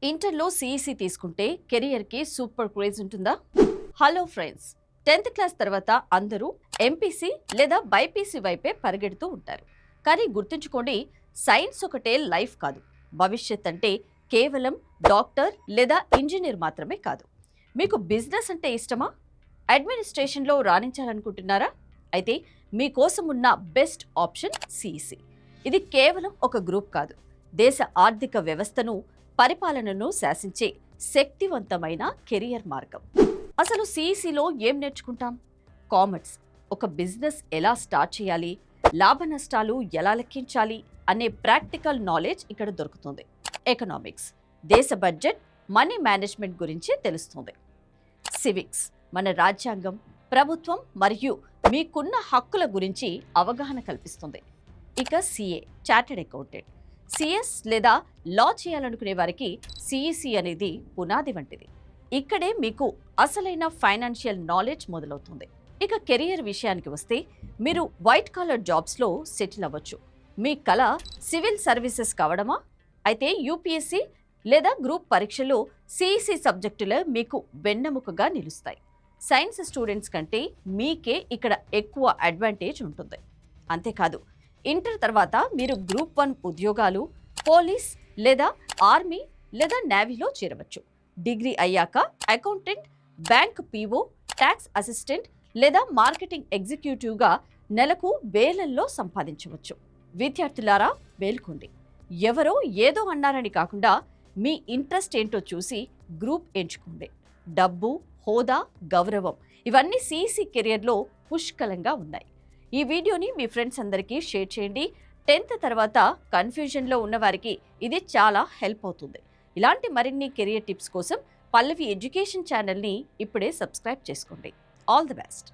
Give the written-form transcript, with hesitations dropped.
ఇంటర్లో సిఈసి తీసుకుంటే కెరియర్కి super craze ఉంటుందా? హలో ఫ్రెండ్స్, 10th క్లాస్ తర్వాత అందరూ ఎంపీసీ లేదా బైపీసీ వైపే పరిగెడుతూ ఉంటారు. కానీ గుర్తుంచుకోండి, సైన్స్ ఒకటే లైఫ్ కాదు. భవిష్యత్ అంటే కేవలం డాక్టర్ లేదా ఇంజనీర్ మాత్రమే కాదు. మీకు బిజినెస్ అంటే ఇష్టమా? అడ్మినిస్ట్రేషన్లో రాణించాలనుకుంటున్నారా? అయితే మీకోసం ఉన్న బెస్ట్ ఆప్షన్ సిఈసి. ఇది కేవలం ఒక గ్రూప్ కాదు, దేశ ఆర్థిక వ్యవస్థను, పరిపాలనను శాసించే శక్తివంతమైన కెరియర్ మార్గం. అసలు సిఈసిలో ఏం నేర్చుకుంటాం? కామర్స్, ఒక బిజినెస్ ఎలా స్టార్ట్ చేయాలి, లాభ నష్టాలు ఎలా లెక్కించాలి అనే ప్రాక్టికల్ నాలెడ్జ్ ఇక్కడ దొరుకుతుంది. ఎకనామిక్స్, దేశ బడ్జెట్, మనీ మేనేజ్మెంట్ గురించి తెలుస్తుంది. సివిక్స్, మన రాజ్యాంగం, ప్రభుత్వం మరియు మీకున్న హక్కుల గురించి అవగాహన కల్పిస్తుంది. ఇక సిఏ, చార్టెడ్ అకౌంటెంట్, సిఎస్ లేదా లా చేయాలనుకునే వారికి సిఈసి అనేది పునాది వంటిది. ఇక్కడే మీకు అసలైన ఫైనాన్షియల్ నాలెడ్జ్ మొదలవుతుంది. ఇక కెరియర్ విషయానికి వస్తే, మీరు వైట్ కాలర్ జాబ్స్లో సెటిల్ అవ్వచ్చు. మీ కళ సివిల్ సర్వీసెస్ కావడమా? అయితే యూపీఎస్సీ లేదా గ్రూప్ పరీక్షలో సిఈసి సబ్జెక్టులు మీకు వెన్నెముకగా నిలుస్తాయి. సైన్స్ స్టూడెంట్స్ కంటే మీకే ఇక్కడ ఎక్కువ అడ్వాంటేజ్ ఉంటుంది. అంతేకాదు, ఇంటర్ తర్వాత మీరు గ్రూప్ 1 ఉద్యోగాలు, పోలీస్ లేదా ఆర్మీ లేదా నేవీలో చేరవచ్చు. డిగ్రీ అయ్యాక accountant, bank PO, tax assistant లేదా మార్కెటింగ్ ఎగ్జిక్యూటివ్గా నెలకు వేలల్లో సంపాదించవచ్చు. విద్యార్థులారా మేల్కోండి. ఎవరో ఏదో అన్నారని కాకుండా మీ ఇంట్రెస్ట్ ఏంటో చూసి గ్రూప్ ఎంచుకోండి. డబ్బు, హోదా, గౌరవం ఇవన్నీ సిఈసి కెరియర్లో పుష్కలంగా ఉన్నాయి. ఈ వీడియోని మీ ఫ్రెండ్స్ అందరికీ షేర్ చేయండి. 10th తర్వాత కన్ఫ్యూజన్లో ఉన్నవారికి ఇది చాలా హెల్ప్ అవుతుంది. ఇలాంటి మరిన్ని కెరియర్ టిప్స్ కోసం పల్లవి ఎడ్యుకేషన్ ఛానల్ని ఇప్పుడే సబ్స్క్రైబ్ చేసుకోండి. All the best.